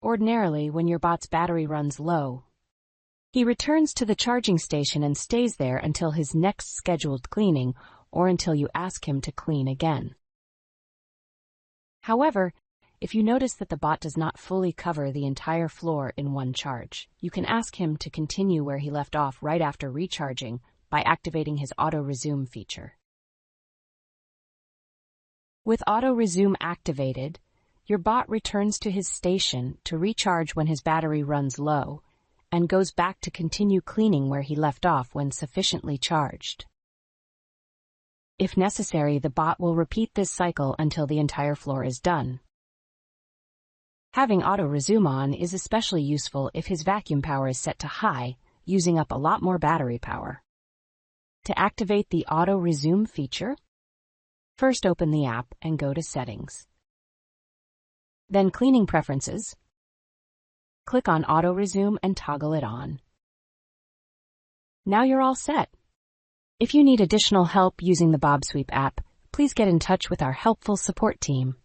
ordinarily when your bot's battery runs low. He returns to the charging station and stays there until his next scheduled cleaning or until you ask him to clean again. However, if you notice that the bot does not fully cover the entire floor in one charge, you can ask him to continue where he left off right after recharging by activating his Auto Resume feature. With Auto Resume activated, your bot returns to his station to recharge when his battery runs low and goes back to continue cleaning where he left off when sufficiently charged. If necessary, the bot will repeat this cycle until the entire floor is done. Having Auto Resume on is especially useful if his vacuum power is set to high, using up a lot more battery power. To activate the Auto Resume feature, first open the app and go to Settings. Then Cleaning Preferences. Click on Auto Resume and toggle it on. Now you're all set. If you need additional help using the bObsweep app, please get in touch with our helpful support team.